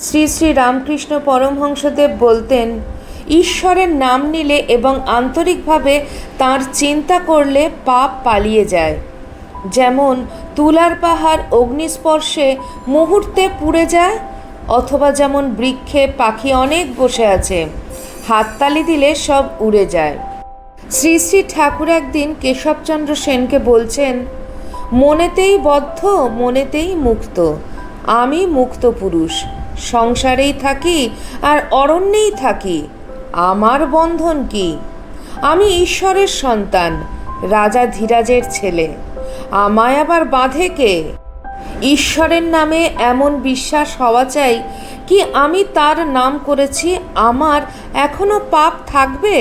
শ্রী শ্রী রামকৃষ্ণ পরমহংসদেব বলতেন, ঈশ্বরের নাম নিলে এবং আন্তরিকভাবে তাঁর চিন্তা করলে পাপ পালিয়ে যায়। যেমন তুলার পাহাড় অগ্নিস্পর্শে মুহূর্তে পুড়ে যায়, অথবা যেমন বৃক্ষে পাখি অনেক বসে আছে, হাততালি দিলে সব উড়ে যায়। শ্রী শ্রী ঠাকুর একদিন কেশবচন্দ্র সেনকে বলছেন, মনেতেই বদ্ধ, মনেতেই মুক্ত। আমি মুক্ত পুরুষ, সংসারেই থাকি আর অরণ্যেই থাকি, আমার বন্ধন কি? আমি ঈশ্বরের সন্তান, রাজা ধীরাজের ছেলে, আমায় আবার বাঁধে কে? ঈশ্বরের নামে এমন বিশ্বাস হওয়া চাই কি আমি তার নাম করেছি, আমার এখনো পাপ থাকবে?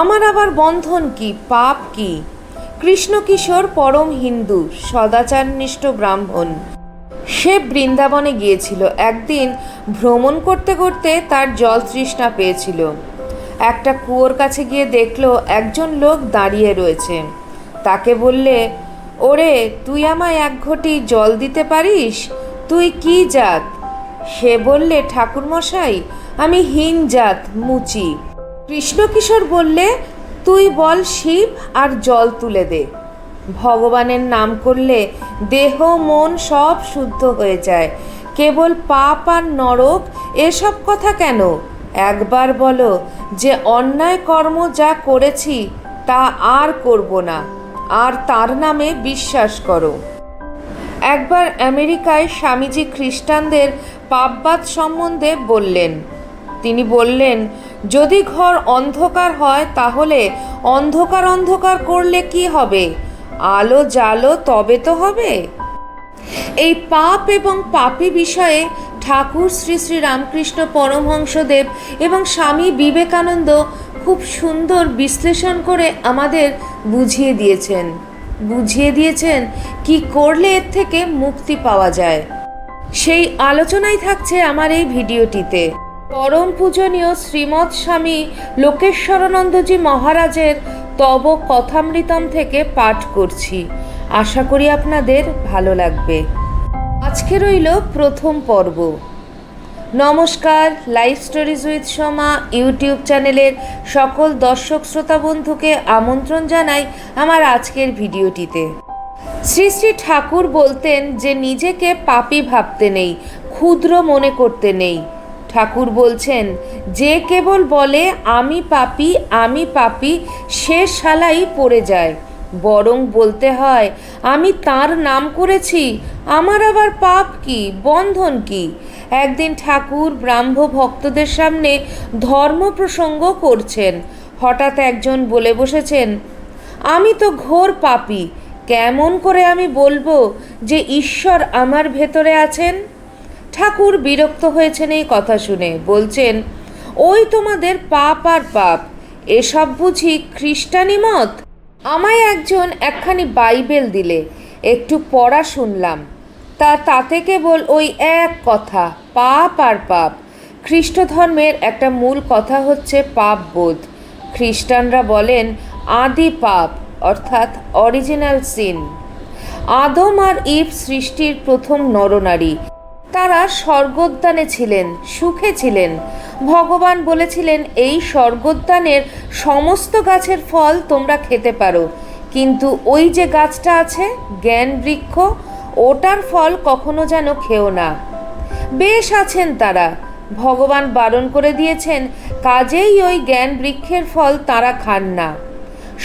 আমার আবার বন্ধন কি, পাপ কি? কৃষ্ণকিশোর পরম হিন্দু, সদাচারনিষ্ঠ ব্রাহ্মণ। সে বৃন্দাবনে গিয়েছিল। একদিন ভ্রমণ করতে করতে তার জল তৃষ্ণা পেয়েছিল। একটা কুয়োর কাছে গিয়ে দেখলো একজন লোক দাঁড়িয়ে রয়েছে। তাকে বললে, ওরে, তুই আমায় এক ঘটি জল দিতে পারিস? তুই কি জাত? সে বললে, ঠাকুরমশাই, আমি হীন জাত, মুচি। কৃষ্ণকিশোর বললে, তুই বল শিব আর জল তুলে দে। ভগবানের নাম করলে দেহ মন সব শুদ্ধ হয়ে যায়। কেবল পাপ আর নরক এসব কথা কেন? একবার বলো যে অন্যায় কর্ম যা করেছি তা আর করব না, আর তার নামে বিশ্বাস করো। একবার আমেরিকায় স্বামীজি খ্রিস্টানদের পাপবাদ সম্বন্ধে বললেন। তিনি বললেন, যদি ঘর অন্ধকার হয় তাহলে অন্ধকার অন্ধকার করলে কি হবে? আলো জ্বালো, তবে তো হবে। এই পাপ এবং পাপী বিষয়ে ঠাকুর শ্রী শ্রী রামকৃষ্ণ পরমহংসদেব এবং স্বামী বিবেকানন্দ খুব সুন্দর বিশ্লেষণ করে আমাদের বুঝিয়ে দিয়েছেন কি করলে এর থেকে মুক্তি পাওয়া যায়। সেই আলোচনাই থাকছে আমার এই ভিডিওটিতে। পরম পূজনীয় শ্রীমৎ স্বামী লোকেশ্বরানন্দজি মহারাজের তব কথামৃতম থেকে পাঠ করছি। আশা করি আপনাদের ভালো লাগবে। আজকে রইল প্রথম পর্ব। নমস্কার, life stories with Soma YouTube চ্যানেলের সকল দর্শক শ্রোতা বন্ধুকে আমন্ত্রণ জানাই আমার আজকের ভিডিওটিতে। শ্রী শ্রী ঠাকুর বলতেন যে নিজেকে পাপী ভাবতে নেই, ক্ষুদ্র মনে করতে নেই। ঠাকুর বলছেন, যে কেবল বলে আমি পাপী সে শালাই পড়ে যায়। বরং বলতে হয়, আমি তার নাম করেছি, আমার আবার পাপ কি, বন্ধন কি? একদিন ঠাকুর ব্রাহ্ম ভক্তদের সামনে ধর্ম প্রসঙ্গ করছেন। হঠাৎ একজন বলে বসেছেন, আমি তো ঘোর পাপী, কেমন করে আমি বলবো যে ঈশ্বর আমার ভেতরে আছেন? ঠাকুর বিরক্ত হয়েছেন এই কথা শুনে। বলছেন, ওই তোমাদের পাপ আর পাপ, এসব বুঝি খ্রিস্টানি মত? আমায় একজন একখানি বাইবেল দিলে, একটু পড়া শুনলাম, তাতে কেবল ওই এক কথা, পাপ আর পাপ। খ্রিস্ট ধর্মের একটা মূল কথা হচ্ছে পাপ বোধ। খ্রিস্টানরা বলেন আদি পাপ, অর্থাৎ অরিজিনাল সিন। আদম আর ইভ সৃষ্টির প্রথম নরনারী। তারা স্বর্গোদ্যানে ছিলেন, সুখে ছিলেন। ভগবান বলেছিলেন, এই স্বর্গোদ্যানের সমস্ত গাছের ফল তোমরা খেতে পারো, কিন্তু ওই যে গাছটা আছে জ্ঞান বৃক্ষ, ওটার ফল কখনো যেন খেও না। বেশ আছেন তারা, ভগবান বারণ করে দিয়েছেন, কাজেই ওই জ্ঞান বৃক্ষের ফল তারা খান না।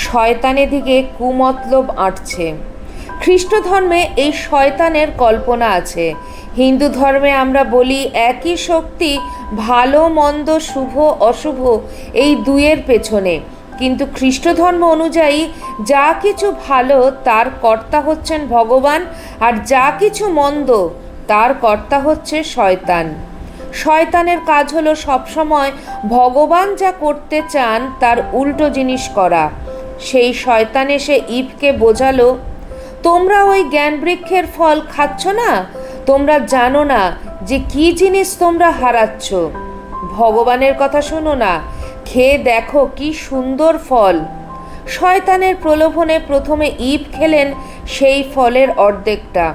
শয়তানের দিকে কুমতলব আঁটছে। খ্রিস্ট ধর্মে এই শয়তানের কল্পনা আছে। হিন্দু ধর্মে আমরা বলি একই শক্তি ভালো মন্দ শুভ অশুভ এই দুয়ের পেছনে, কিন্তু খ্রিস্ট ধর্ম অনুযায়ী যা কিছু ভালো তার কর্তা হচ্ছেন ভগবান, আর যা কিছু মন্দ তার কর্তা হচ্ছে শয়তান। শয়তানের কাজ হলো সবসময় ভগবান যা করতে চান তার উল্টো জিনিস করা। সেই শয়তান এসে ইভকে বোঝালো, তোমরা ওই জ্ঞান বৃক্ষের ফল খাচ্ছ না, তোমরা জানো না যে কি জিনিস তোমরা হারাচ্ছ। ভগবানের কথা শোনো না, খেয়ে দেখো কি সুন্দর ফল। শয়তানের প্রলোভনে প্রথমে ইভ খেলেন সেই ফলের অর্ধেকটা,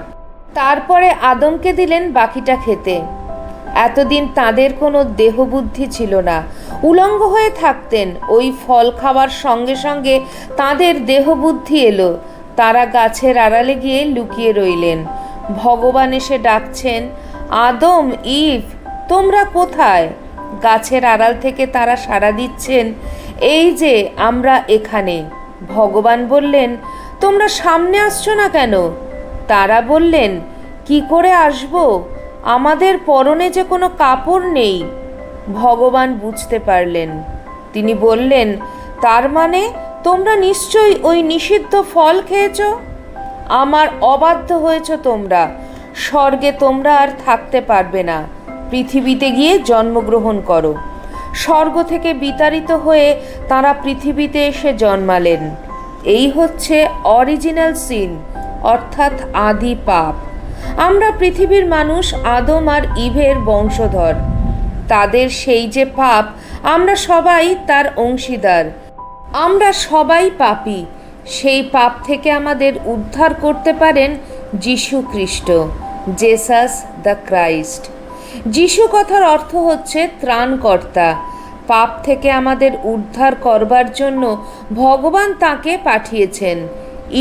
তারপরে আদমকে দিলেন বাকিটা খেতে। এতদিন তাদের কোনো দেহবুদ্ধি ছিল না, উলঙ্গ হয়ে থাকতেন। ওই ফল খাওয়ার সঙ্গে সঙ্গে তাদের দেহবুদ্ধি এলো। তারা গাছের আড়ালে গিয়ে লুকিয়ে রইলেন। ভগবান এসে ডাকছেন, আদম, ইভ, তোমরা কোথায়? গাছের আড়াল থেকে তারা সাড়া দিচ্ছেন, এই যে আমরা এখানে। ভগবান বললেন, তোমরা সামনে আসছো না কেন? তারা বললেন, কি করে আসবো? আমাদের পরনে যে কোনো কাপড় নেই। ভগবান বুঝতে পারলেন। তিনি বললেন, তার মানে তোমরা নিশ্চয়ই ওই নিষিদ্ধ ফল খেয়েছ। আমার অবাধ্য হয়েছ তোমরা। স্বর্গে তোমরা আর থাকতে পারবে না, পৃথিবীতে গিয়ে জন্মগ্রহণ করো। স্বর্গ থেকে বিতাড়িত হয়ে তারা পৃথিবীতে এসে জন্মালেন। এই হচ্ছে অরিজিনাল সিন, অর্থাৎ আদি পাপ। আমরা পৃথিবীর মানুষ আদম আর ইভের বংশধর। তাদের সেই যে পাপ, আমরা সবাই তার অংশীদার। আমরা সবাই পাপী। সেই পাপ থেকে আমাদের উদ্ধার করতে পারেন যীশু খ্রিস্ট, জেসাস দ্য ক্রাইস্ট। যীশু কথার অর্থ হচ্ছে ত্রাণকর্তা। পাপ থেকে আমাদের উদ্ধার করবার জন্য ভগবান তাকে পাঠিয়েছেন।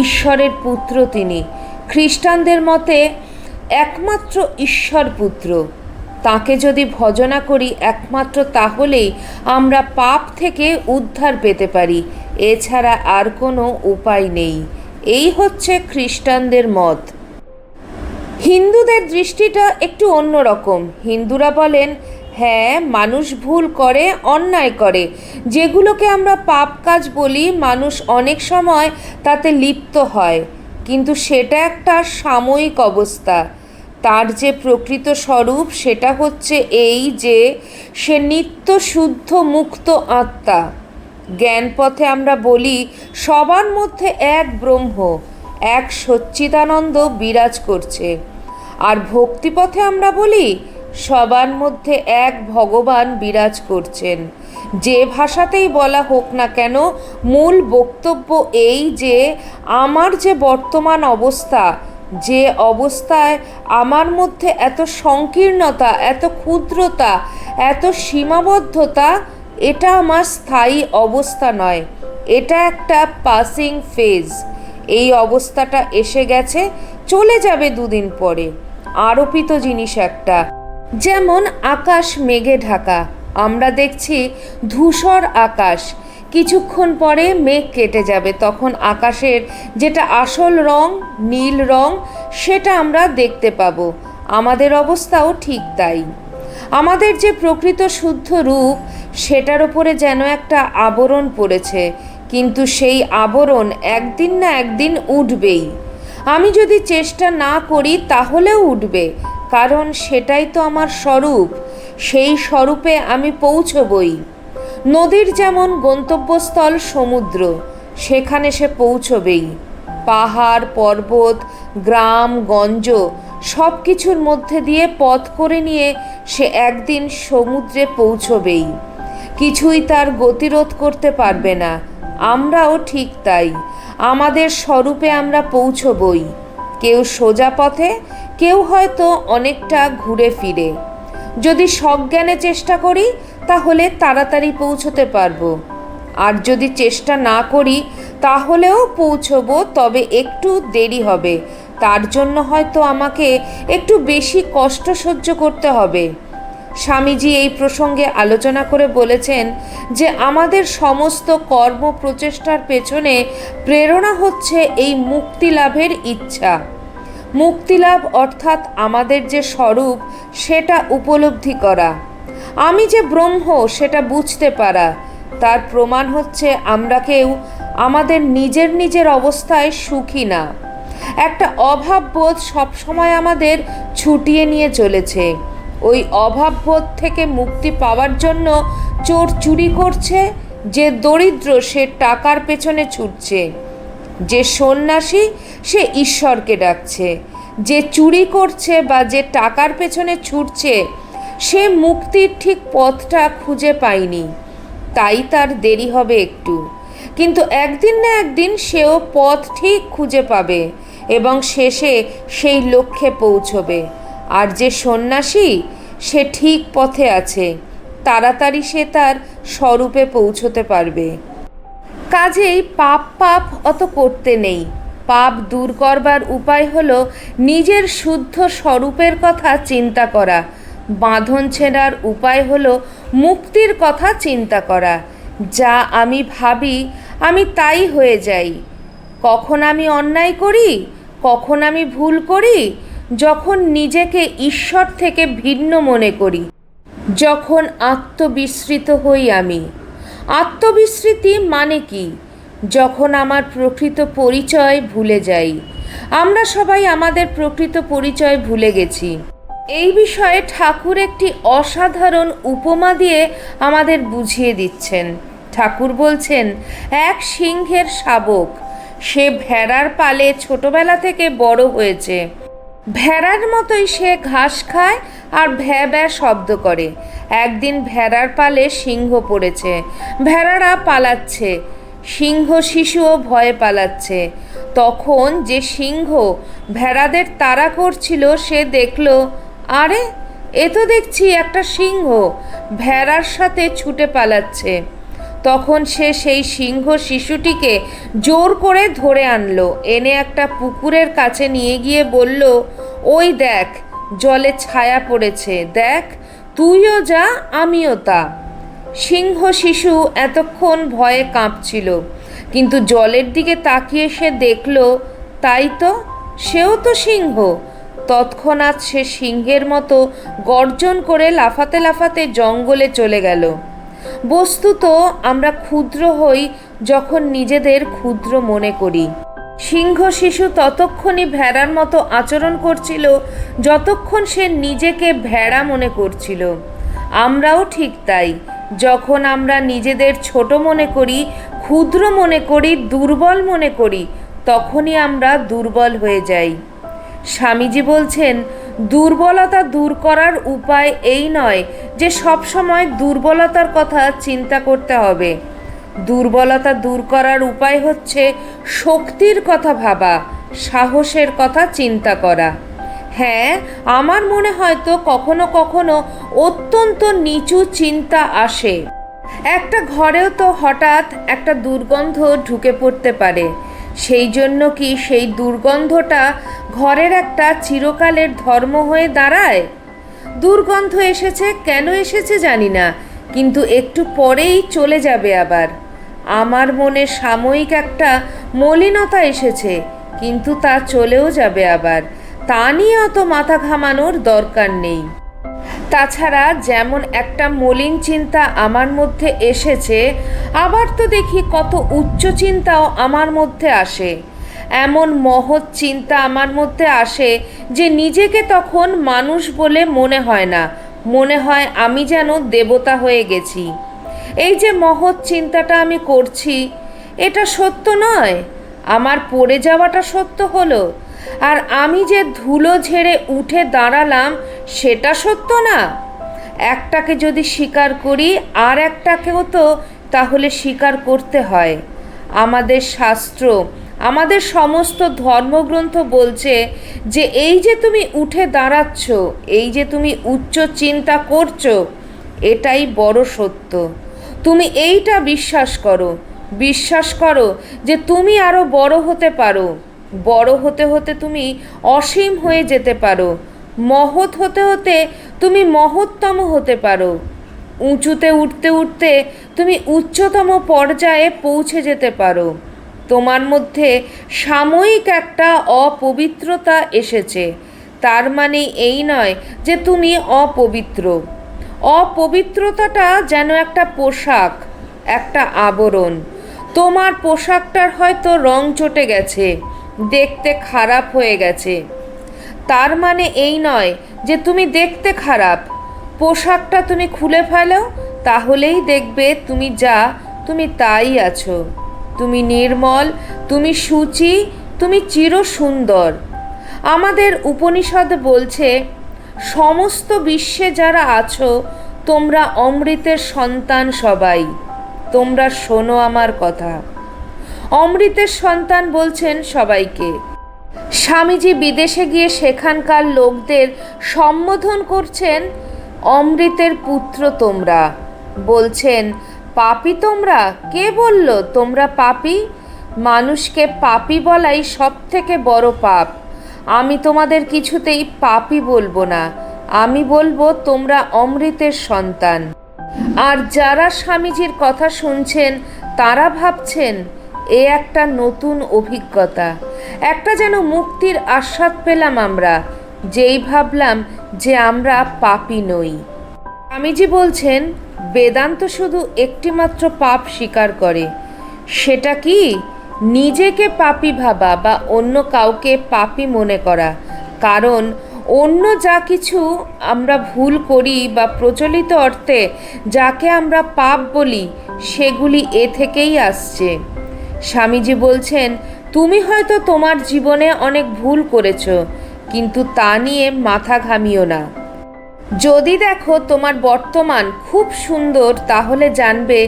ঈশ্বরের পুত্র তিনি। খ্রিস্টানদের মতে একমাত্র ঈশ্বর পুত্র। তাকে যদি ভজনা করি একমাত্র তাহলেই আমরা পাপ থেকে উদ্ধার পেতে পারি, এছাড়া আর কোনো উপায় নেই। এই হচ্ছে খ্রিস্টানদের মত। হিন্দুদের দৃষ্টিটা একটু অন্যরকম। হিন্দুরা বলেন, হ্যাঁ, মানুষ ভুল করে, অন্যায় করে। যেগুলোকে আমরা পাপ কাজ বলি, মানুষ অনেক সময় তাতে লিপ্ত হয়, কিন্তু সেটা একটা সাময়িক অবস্থা। তার যে প্রকৃত স্বরূপ সেটা হচ্ছে এই যে সে নিত্য শুদ্ধ মুক্ত আত্মা। জ্ঞান পথে আমরা বলি সবার মধ্যে এক ব্রহ্ম, এক সচ্চিদানন্দ বিরাজ করছে। আর ভক্তিপথে আমরা বলি সবার মধ্যে এক ভগবান বিরাজ করছেন। যে ভাষাতেই বলা হোক না কেন, মূল বক্তব্য এই যে আমার যে বর্তমান অবস্থা, যে অবস্থায় আমার মধ্যে এত সংকীর্ণতা, এত ক্ষুদ্রতা, এত সীমাবদ্ধতা, এটা আমার স্থায়ী অবস্থা নয়। এটা একটা পাসিং ফেজ। এই অবস্থাটা এসে গেছে, চলে যাবে দুদিন পরে। আরোপিত জিনিস একটা, যেমন আকাশ মেঘে ঢাকা। আমরা দেখছি ধূসর আকাশ, কিছুক্ষণ পরে মেঘ কেটে যাবে, তখন আকাশের যেটা আসল রং, নীল রং, সেটা আমরা দেখতে পাবো। আমাদের অবস্থাও ঠিক তাই। আমাদের যে প্রকৃত শুদ্ধ রূপ, সেটার ওপরে যেন একটা আবরণ পড়েছে, কিন্তু সেই আবরণ একদিন না একদিন উঠবেই। আমি যদি চেষ্টা না করি তাহলেও উঠবে, কারণ সেটাই তো আমার স্বরূপ। সেই স্বরূপে আমি পৌঁছবই। নদীর যেমন গন্তব্যস্থল সমুদ্র, সেখানে সে পৌঁছবেই। পাহাড়, পর্বত, গ্রাম, গঞ্জ সব কিছুর মধ্যে দিয়ে পথ করে নিয়ে সে একদিন সমুদ্রে পৌঁছবেই। কিছুই তার গতিরোধ করতে পারবে না। আমরাও ঠিক তাই। আমাদের স্বরূপে আমরা পৌঁছবই। কেউ সোজা পথে, কেউ হয়তো অনেকটা ঘুরে ফিরে। যদি সজ্ঞানে চেষ্টা করি তাহলে তাড়াতাড়ি পৌঁছতে পারবো, আর যদি চেষ্টা না করি তাহলেও পৌঁছবো, তবে একটু দেরি হবে। তার জন্য হয়তো আমাকে একটু বেশি কষ্ট সহ্য করতে হবে। স্বামীজি এই প্রসঙ্গে আলোচনা করে বলেছেন যে আমাদের সমস্ত কর্ম প্রচেষ্টার পেছনে প্রেরণা হচ্ছে এই মুক্তি লাভের ইচ্ছা। মুক্তিলাভ অর্থাৎ আমাদের যে স্বরূপ সেটা উপলব্ধি করা, আমি যে ব্রহ্ম সেটা বুঝতে পারা। তার প্রমাণ হচ্ছে আমরা কেউ আমাদের নিজের নিজের অবস্থায় সুখী না। একটা অভাববোধ সবসময় আমাদের ছুটিয়ে নিয়ে চলেছে। ওই অভাববোধ থেকে মুক্তি পাওয়ার জন্য চোর চুরি করছে, যে দরিদ্র সে টাকার পেছনে ছুটছে, যে সন্ন্যাসী সে ঈশ্বরকে ডাকছে, যে চুরি করছে বা যে টাকার পেছনে ছুটছে সে মুক্তির ঠিক পথটা খুঁজে পায়নি, তাই তার দেরি হবে একটু। কিন্তু একদিন না একদিন সেও পথ ঠিক খুঁজে পাবে এবং শেষে সেই লক্ষ্যে পৌঁছবে। আর যে সন্ন্যাসী, সে ঠিক পথে আছে, তাড়াতাড়ি সে তার স্বরূপে পৌঁছতে পারবে। কাজেই পাপ অত করতে নেই। পাপ দূর করবার উপায় হলো নিজের শুদ্ধ স্বরূপের কথা চিন্তা করা। বাঁধন ছেঁড়ার উপায় হলো মুক্তির কথা চিন্তা করা। যা আমি ভাবি আমি তাই হয়ে যাই। কখন আমি অন্যায় করি, কখন আমি ভুল করি? যখন নিজেকে ঈশ্বর থেকে ভিন্ন মনে করি, যখন আত্মবিস্মৃত হই আমি। আত্মবিস্মৃতি মানে কি? যখন আমার প্রকৃত পরিচয় ভুলে যাই। আমরা সবাই আমাদের প্রকৃত পরিচয় ভুলে গেছি। এই বিষয়ে ঠাকুর একটি অসাধারণ উপমা দিয়ে আমাদের বুঝিয়ে দিচ্ছেন। ঠাকুর বলছেন, এক সিংহের শাবক, সে ভেড়ার পালে ছোটবেলা থেকে বড় হয়েছে। ভেড়ার মতোই সে ঘাস খায় আর ভ্যাঁ ভ্যাঁ শব্দ করে। একদিন ভেড়ার পালে সিংহ পড়েছে। ভেড়ারা পালাচ্ছে, সিংহ শিশুও ভয়ে পালাচ্ছে। তখন যে সিংহ ভেড়াদের তাড়া করছিল সে দেখল, আরে এ তো দেখছি একটা সিংহ ভেড়ার সাথে ছুটে পালাচ্ছে। তখন সে সেই সিংহ শিশুটিকে জোর করে ধরে আনলো, এনে একটা পুকুরের কাছে নিয়ে গিয়ে বলল, ওই দেখ জলে ছায়া পড়েছে, দেখ তুইও যা আমিও তা। সিংহ শিশু এতক্ষণ ভয়ে কাঁপছিল, কিন্তু জলের দিকে তাকিয়ে সে দেখল, তাই তো, সেও তো সিংহ। তৎক্ষণাৎ সে সিংহের মতো গর্জন করে লাফাতে লাফাতে জঙ্গলে চলে গেল। বস্তুত আমরা ক্ষুদ্র হই যখন নিজেদের ক্ষুদ্র মনে করি। সিংহ শিশু ততক্ষণই ভেড়ার মতো আচরণ করছিল যতক্ষণ সে নিজেকে ভেড়া মনে করছিল। আমরাও ঠিক তাই। যখন আমরা নিজেদের ছোট মনে করি, ক্ষুদ্র মনে করি, দুর্বল মনে করি, তখনই আমরা দুর্বল হয়ে যাই। স্বামীজি বলছেন, দুর্বলতা দূর করার উপায় এই নয় যে সবসময় দুর্বলতার কথা চিন্তা করতে হবে। দুর্বলতা দূর করার উপায় হচ্ছে শক্তির কথা ভাবা, সাহসের কথা চিন্তা করা। হ্যাঁ, আমার মনে হয়তো কখনো কখনো অত্যন্ত নিচু চিন্তা আসে। একটা ঘরেও তো হঠাৎ একটা দুর্গন্ধ ঢুকে পড়তে পারে। সেই জন্য কি সেই দুর্গন্ধটা ঘরের একটা চিরকালের ধর্ম হয়ে দাঁড়ায়? দুর্গন্ধ এসেছে, কেন এসেছে জানি না, কিন্তু একটু পরেই চলে যাবে আবার। আমার মনে সাময়িক একটা মলিনতা এসেছে, কিন্তু তা চলেও যাবে আবার। তা নিয়ে অত মাথা ঘামানোর দরকার নেই। তাছাড়া যেমন একটা মলিন চিন্তা আমার মধ্যে এসেছে, আবার তো দেখি কত উচ্চ চিন্তাও আমার মধ্যে আসে। এমন মহৎ চিন্তা আমার মধ্যে আসে যে নিজেকে তখন মানুষ বলে মনে হয় না, মনে হয় আমি যেন দেবতা হয়ে গেছি। এই যে মহৎ চিন্তাটা আমি করছি, এটা সত্য নয়। আমার পড়ে যাওয়াটা সত্য হলো, আর আমি যে ধুলো ঝেড়ে উঠে দাঁড়ালাম সেটা সত্য না। একটাকে যদি স্বীকার করি আর একটাকেও তো তাহলে স্বীকার করতে হয়। আমাদের শাস্ত্র, আমাদের সমস্ত ধর্মগ্রন্থ বলছে যে এই যে তুমি উঠে দাঁড়াচ্ছ, এই যে তুমি উচ্চ চিন্তা করছো, এটাই বড় সত্য। তুমি এইটা বিশ্বাস করো, বিশ্বাস করো যে তুমি আরো বড় হতে পারো। বড় হতে হতে তুমি অসীম হয়ে যেতে পারো। মহৎ হতে হতে তুমি মহত্তম হতে পারো। উঁচুতে উঠতে উঠতে তুমি উচ্চতম পর্যায়ে পৌঁছে যেতে পারো। তোমার মধ্যে সাময়িক একটা অপবিত্রতা এসেছে, তার মানে এই নয় যে তুমি অপবিত্র। অপবিত্রতাটা যেন একটা পোশাক, একটা আবরণ। তোমার পোশাকটার হয়তো রং চটে গেছে, দেখতে খারাপ হয়ে গেছে, তার মানে এই নয় যে তুমি দেখতে খারাপ। পোশাকটা তুমি খুলে ফেলো, তাহলেই দেখবে তুমি যা, তুমি তাই আছো। তুমি নির্মল, তুমি শুচি, তুমি চির সুন্দর। আমাদের উপনিষদ বলছে, সমস্ত বিশ্বে যারা আছো তোমরা অমৃতের সন্তান সবাই। তোমরা শোনো আমার কথা। অমৃতের সন্তান বলছেন সবাইকে। স্বামীজি বিদেশে গিয়ে সেখানকার লোকদের সম্বোধন করছেন, অমৃতের পুত্র তোমরা। বলছেন, পাপী তোমরা? কে বলল তোমরা পাপী? মানুষকে পাপী বলাই সব থেকে বড় পাপ। আমি তোমাদের কিছুতেই পাপী বলবো না, আমি বলবো তোমরা অমৃতের সন্তান। আর যারা স্বামীজির কথা শুনছেন তারা ভাবছেন এ একটা নতুন অভিজ্ঞতা, একটা যেন মুক্তির আস্বাদ পেলাম আমরা, যেই ভাবলাম যে আমরা পাপী নই। স্বামীজি বলছেন, বেদান্ত শুধু একটিমাত্র পাপ স্বীকার করে, সেটা কি? নিজেকে পাপী ভাবা বা অন্য কাউকে পাপী মনে করা। কারণ অন্য যা কিছু আমরা ভুল করি বা প্রচলিত অর্থে যাকে আমরা পাপ বলি, সেগুলি এ থেকেই আসছে। স্বামীজি বলছেন, তুমি হয়তো তোমার জীবনে অনেক ভুল করেছ, কিন্তু তা নিয়ে মাথা ঘামিও না। যদি দেখো তোমার বর্তমান খুব সুন্দর, তাহলে জানবে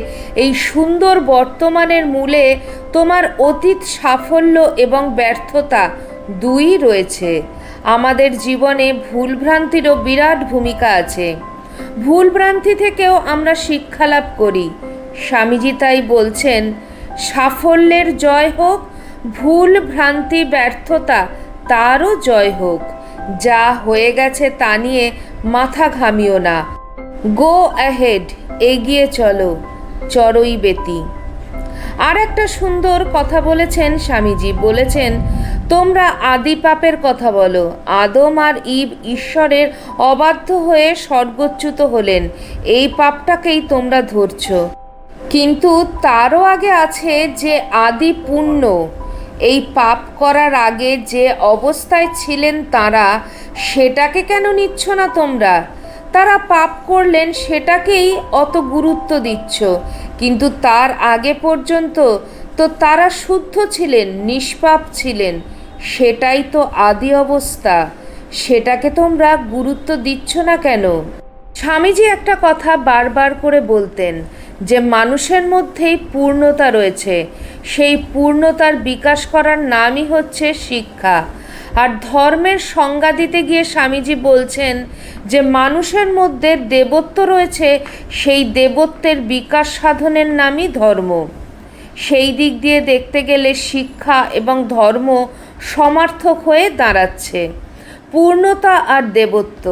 এই সুন্দর বর্তমানের মূলে তোমার অতীত সাফল্য এবং ব্যর্থতা দুই রয়েছে। আমাদের জীবনে ভুলভ্রান্তিরও বিরাট ভূমিকা আছে। ভুলভ্রান্তি থেকেও আমরা শিক্ষা লাভ করি। স্বামীজি তাই বলছেন, সাফল্যের জয় হোক, ভুল ভ্রান্তি ব্যর্থতা তারও জয় হোক। যা হয়ে গেছে তা নিয়ে মাথা ঘামিও না। গো অ্যাহেড, এগিয়ে চলো, চড়ই বেতি। আর একটা সুন্দর কথা বলেছেন স্বামীজি, বলেছেন, তোমরা আদি পাপের কথা বলো। আদম আর ঈব ঈশ্বরের অবাধ্য হয়ে স্বর্গচ্যুত হলেন, এই পাপটাকেই তোমরা ধরছ। কিন্তু তারও আগে আছে যে আদি পুণ্য। এই পাপ করার আগে যে অবস্থায় ছিলেন তারা, সেটাকে কেন নিচ্ছ না তোমরা? তারা পাপ করলেন সেটাকেই অত গুরুত্ব দিচ্ছ, কিন্তু তার আগে পর্যন্ত তো তারা শুদ্ধ ছিলেন, নিষ্পাপ ছিলেন। সেটাই তো আদি অবস্থা, সেটাকে তোমরা গুরুত্ব দিচ্ছ না কেন? স্বামীজি একটা কথা বারবার করে বলতেন যে মানুষের মধ্যেই পূর্ণতা রয়েছে, সেই পূর্ণতার বিকাশ করার নামই হচ্ছে শিক্ষা। আর ধর্মের সংজ্ঞা দিতে গিয়ে স্বামীজি বলছেন যে মানুষের মধ্যে দেবত্ব রয়েছে, সেই দেবত্বের বিকাশ সাধনের নামই ধর্ম। সেই দিক দিয়ে দেখতে গেলে শিক্ষা এবং ধর্ম সমার্থক হয়ে দাঁড়াচ্ছে। পূর্ণতা আর দেবত্ব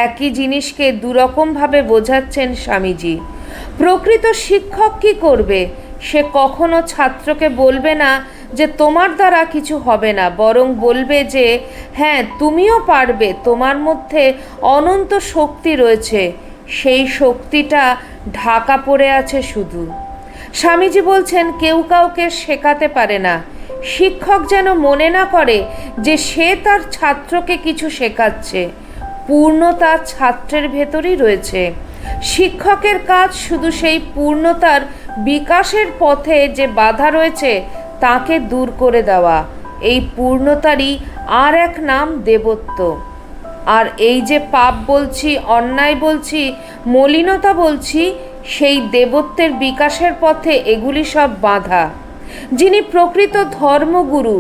একই জিনিসকে দুরকমভাবে বোঝাচ্ছেন স্বামীজি। প্রকৃত শিক্ষক কি করবে? সে কখনো ছাত্রকে বলবে না যে তোমার দ্বারা কিছু হবে না, বরং বলবে যে হ্যাঁ তুমিও পারবে, তোমার মধ্যে অনন্ত শক্তি রয়েছে, সেই শক্তিটা ঢাকা পড়ে আছে শুধু। স্বামীজি বলছেন, কেউ কাউকে শেখাতে পারে না। শিক্ষক যেন মনে না করে যে সে তার ছাত্রকে কিছু শেখাচ্ছে। পূর্ণতা ছাত্রের ভেতরই রয়েছে। শিক্ষকের কাজ শুধু সেই পূর্ণতার বিকাশের পথে যে বাধা রয়েছে তাকে দূর করে দেওয়া। এই পূর্ণতারই আর এক নাম দেবত্ব। আর এই যে পাপ বলছি, অন্যায় বলছি, মলিনতা বলছি, সেই দেবত্বের বিকাশের পথে এগুলি সব বাধা। যিনি প্রকৃত ধর্মগুরু,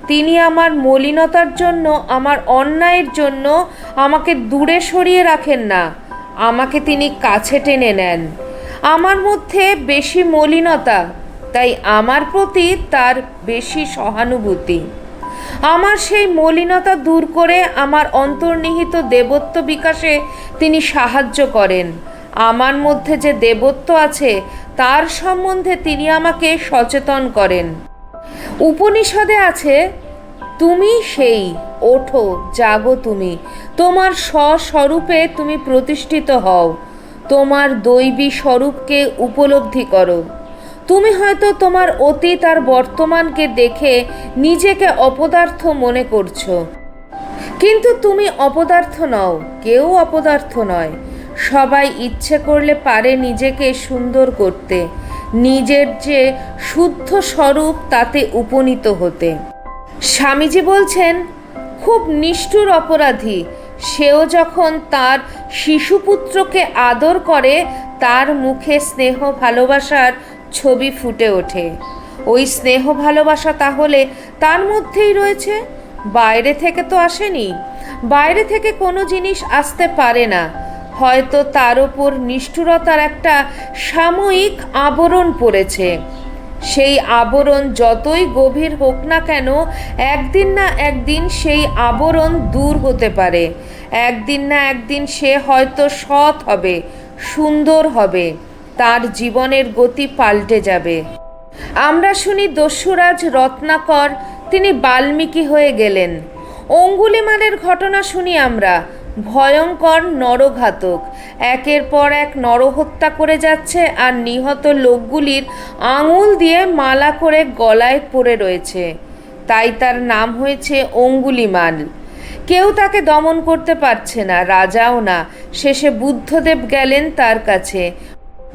তিনি আমার মলিনতার জন্য, আমার অন্যায়ের জন্য আমাকে দূরে সরিয়ে রাখেন না, আমাকে তিনি কাছে টেনে নেন। আমার মধ্যে বেশি মলিনতা, তাই আমার প্রতি তার বেশি সহানুভূতি। আমার সেই মলিনতা দূর করে আমার অন্তর্নিহিত দেবত্ব বিকাশে তিনি সাহায্য করেন। আমার মধ্যে যে দেবত্ব আছে তার সম্বন্ধে তিনি আমাকে সচেতন করেন। উপনিষদে আছে, তুমি সেই, ওঠো, জাগো তুমি, তোমার স্বস্বরূপে তুমি প্রতিষ্ঠিত হও, তোমার দৈবী স্বরূপকে উপলব্ধি করো। তুমি হয়তো তোমার অতীত আর বর্তমানকে দেখে নিজেকে অপদার্থ মনে করছো, কিন্তু তুমি অপদার্থ নও, কেউ অপদার্থ নয়। সবাই ইচ্ছে করলে পারে নিজেকে সুন্দর করতে, নিজের যে শুদ্ধ স্বরূপ তাতে উপনীত হতে। স্বামীজি বলছেন, খুব নিষ্ঠুর অপরাধী সেও যখন তার শিশুপুত্রকে আদর করে, তার মুখে স্নেহ ভালোবাসার ছবি ফুটে ওঠে। ওই স্নেহ ভালোবাসা তাহলে তার মধ্যেই রয়েছে, বাইরে থেকে তো আসেনি। বাইরে থেকে কোনো জিনিস আসতে পারে না। হয়তো তার ওপর নিষ্ঠুরতার একটা সাময়িক আবরণ পড়েছে। সেই আবরণ যতই গভীর হোক না কেন, একদিন না একদিন সেই আবরণ দূর হতে পারে। একদিন না একদিন সে হয়তো সৎ হবে, সুন্দর হবে, তার জীবনের গতি পাল্টে যাবে। আমরা শুনি দস্যুরাজ রত্নাকর তিনি বাল্মীকি হয়ে গেলেন। অঙ্গুলিমালের ঘটনা শুনি আমরা, ভয়ঙ্কর নরঘাতক, একের পর এক নরহত্যা করে যাচ্ছে আর নিহত লোকগুলির আঙুল দিয়ে মালা করে গলায় পড়ে রয়েছে। তাই তার নাম হয়েছে অঙ্গুলিমাল। কেউ তাকে দমন করতে পারছে না, রাজাও না। শেষে বুদ্ধদেব গেলেন তার কাছে।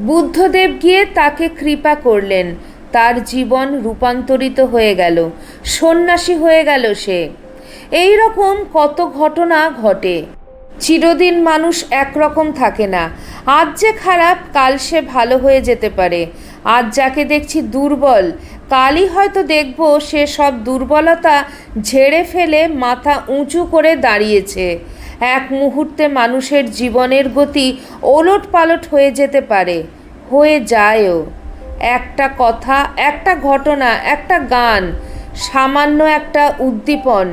বুদ্ধদেব গিয়ে তাকে কৃপা করলেন। তার জীবন রূপান্তরিত হয়ে গেল, সন্ন্যাসী হয়ে গেল সে। এই রকম কত ঘটনা ঘটে। চিরদিন মানুষ একরকম থাকে না। আজ যে খারাপ, কাল সে ভালো হয়ে যেতে পারে। আজ যাকে দেখছি দুর্বল, কালই হয়তো দেখব সে সব দুর্বলতা ঝেড়ে ফেলে মাথা উঁচু করে দাঁড়িয়েছে। এক মুহূর্তে মানুষের জীবনের গতি ওলট পালট হয়ে যেতে পারে, হয়ে যায়ও। একটা কথা, একটা ঘটনা, একটা গান, সামান্য একটা উদ্দীপন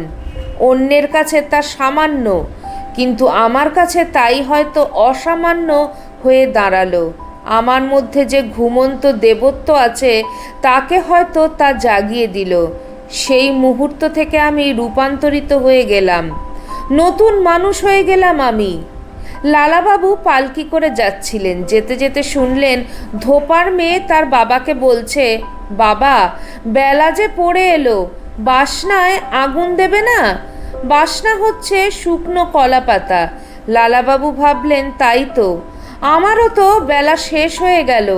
অন্যের কাছে তা সামান্য, কিন্তু আমার কাছে তাই হয়তো অসামান্য হয়ে দাঁড়ালো। আমার মধ্যে যে ঘুমন্ত দেবত্ব আছে তাকে হয়তো তা জাগিয়ে দিল। সেই মুহূর্ত থেকে আমি রূপান্তরিত হয়ে গেলাম, নতুন মানুষ হয়ে গেলাম আমি। লালাবাবু পালকি করে যাচ্ছিলেন। যেতে যেতে শুনলেন ধোপার মেয়ে তার বাবাকে বলছে, বাবা, বেলা যে পড়ে এলো, বাসনায় আগুন দেবে না? বাসনা হচ্ছে শুকনো কলা পাতা। লালাবাবু ভাবলেন, তাই তো, আমারও তো বেলা শেষ হয়ে গেল,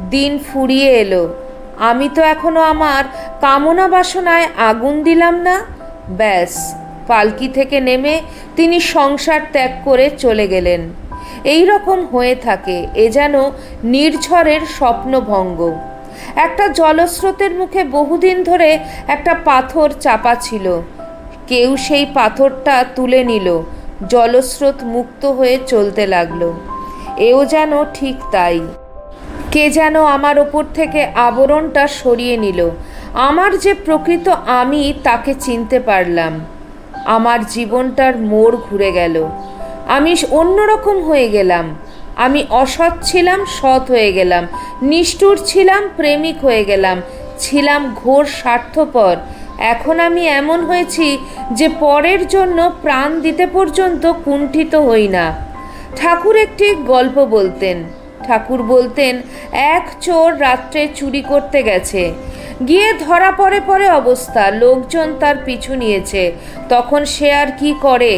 দিন ফুরিয়ে এলো, আমি তো এখনো আমার কামনা বাসনায় আগুন দিলাম না। ব্যাস, পালকি থেকে নেমে তিনি সংসার ত্যাগ করে চলে গেলেন। এই রকম হয়ে থাকে, এ যেন নির্ঝরের স্বপ্নভঙ্গ। একটা জলস্রোতের মুখে বহুদিন ধরে একটা পাথর চাপা ছিল। কেউ সেই পাথরটা তুলে নিল, জলস্রোত মুক্ত হয়ে চলতে লাগলো। এও যেন ঠিক তাই। কে যেন আমার ওপর থেকে আবরণটা সরিয়ে নিল। আমার যে প্রকৃত আমি, তাকে চিনতে পারলাম। আমার জীবনটার মোড় ঘুরে গেল। আমি অন্যরকম হয়ে গেলাম। আমি অসৎ ছিলাম, সৎ হয়ে গেলাম। নিষ্ঠুর ছিলাম, প্রেমিক হয়ে গেলাম। ছিলাম ঘোর স্বার্থপর। এখন আমি এমন হয়েছি যে পরের জন্য প্রাণ দিতে পর্যন্ত কুণ্ঠিত হই না। ঠাকুর একটি গল্প বলতেন। ঠাকুর বলতেন, এক চোর রাত্রে চুরি করতে গেছে, গিয়ে ধরা পড়ে অবস্থা, লোকজন তার পিছু নিয়েছে। তখন সে আর কি করে,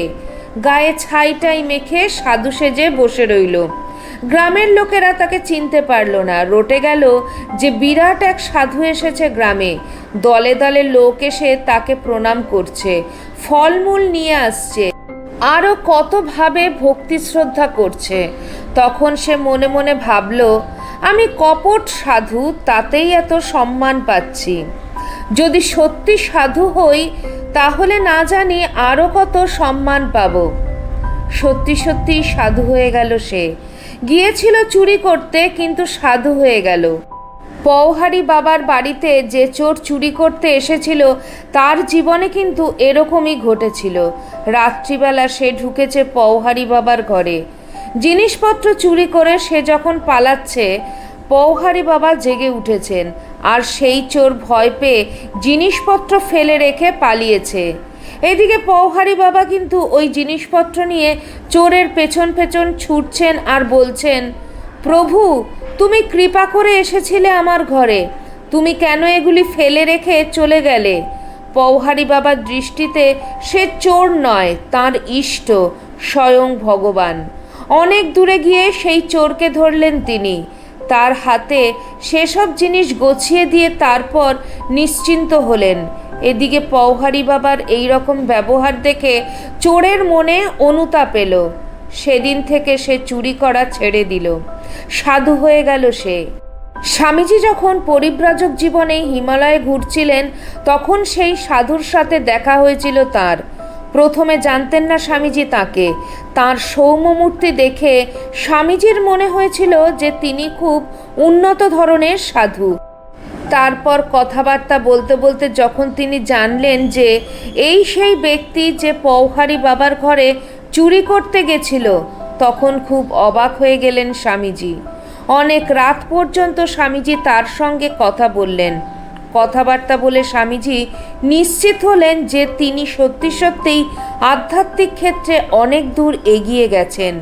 গায়ে ছাইটাই মেখে সাধু সেজে বসে রইল। গ্রামের লোকেরা তাকে চিনতে পারল না। রটে গেল যে বিরাট এক সাধু এসেছে গ্রামে। দলে দলে লোক এসে তাকে প্রণাম করছে, ফলমূল নিয়ে আসছে, আরও কতভাবে ভক্তি শ্রদ্ধা করছে। তখন সে মনে মনে ভাবল, আমি কপট সাধু, তাতেই এত সম্মান পাচ্ছি। যদি সত্যি সাধু হই তাহলে না জানি আরও কত সম্মান পাব। সত্যি সত্যি সাধু হয়ে গেল সে। গিয়েছিল চুরি করতে, কিন্তু সাধু হয়ে গেল। পওহারি বাবার বাড়িতে যে চোর চুরি করতে এসেছিল তার জীবনে কিন্তু এরকমই ঘটেছিল। রাত্রিবেলা সে ঢুকেছে পওহারি বাবার ঘরে। জিনিসপত্র চুরি করে সে যখন পালাচ্ছে, পওহারি বাবা জেগে উঠেছেন, আর সেই চোর ভয় পেয়ে জিনিসপত্র ফেলে রেখে পালিয়েছে। এদিকে পওহারি বাবা কিন্তু ওই জিনিসপত্র নিয়ে চোরের পেছন পেছন ছুটছেন আর বলছেন, প্রভু, তুমি কৃপা করে এসেছিলে আমার ঘরে, তুমি কেন এগুলি ফেলে রেখে চলে গেলে? পওহারি বাবার দৃষ্টিতে সে চোর নয়, তার ইষ্ট স্বয়ং ভগবান। অনেক দূরে গিয়ে সেই চোরকে ধরলেন তিনি। তার হাতে সেসব জিনিস গছিয়ে দিয়ে তারপর নিশ্চিন্ত হলেন। এদিকে পওহারি বাবার এই রকম ব্যবহার দেখে চোরের মনে অনুতাপ এলো। সেদিন থেকে সে চুরি করা ছেড়ে দিল, সাধু হয়ে গেল সে। স্বামীজি যখন পরিব্রাজক জীবনে হিমালয়ে ঘুরছিলেন, তখন সেই সাধুর সাথে দেখা হয়েছিল তার। প্রথমে জানতেন না স্বামীজি তাকে। তাঁর সৌম্যমূর্তি দেখে স্বামীজির মনে হয়েছিল যে তিনি খুব উন্নত ধরনের সাধু। তারপর কথাবার্তা বলতে বলতে যখন তিনি জানলেন যে এই সেই ব্যক্তি যে পওহারি বাবার ঘরে চুরি করতে গেছিল, তখন খুব অবাক হয়ে গেলেন স্বামীজি। অনেক রাত পর্যন্ত স্বামীজি তার সঙ্গে কথা বললেন। কথাবার্তা বলে স্বামীজি নিশ্চিত হলেন যে তিনি সত্যি সত্যিই আধ্যাত্মিক ক্ষেত্রে অনেক দূর এগিয়ে গেছেন।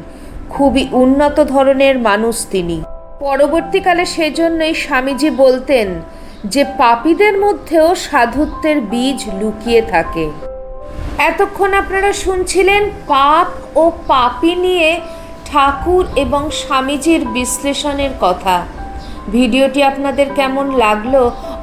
খুবই উন্নত ধরনের মানুষ তিনি। পরবর্তীকালে সেজন্যই স্বামীজি বলতেন যে পাপীদের মধ্যেও সাধুত্বের বীজ লুকিয়ে থাকে। এতক্ষণ আপনারা শুনছিলেন পাপ ও পাপী নিয়ে ঠাকুর এবং স্বামীজির বিশ্লেষণের কথা। ভিডিওটি আপনাদের কেমন লাগলো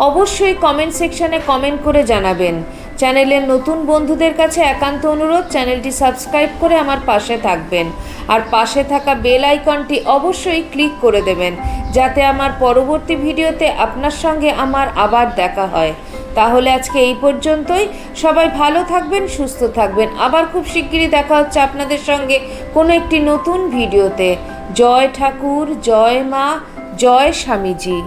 অবশ্যই কমেন্ট সেকশনে কমেন্ট করে জানাবেন। চ্যানেলের নতুন বন্ধুদের কাছে একান্ত অনুরোধ, চ্যানেলটি সাবস্ক্রাইব করে আমার পাশে থাকবেন আর পাশে থাকা বেল আইকনটি অবশ্যই ক্লিক করে দেবেন, যাতে আমার পরবর্তী ভিডিওতে আপনার সঙ্গে আমার আবার দেখা হয়। তাহলে আজকে এই পর্যন্তই। সবাই ভালো থাকবেন, সুস্থ থাকবেন। আবার খুব শিগগিরই দেখা হচ্ছে আপনাদের সঙ্গে কোনো একটি নতুন ভিডিওতে। জয় ঠাকুর, জয় মা, জয় স্বামীজি।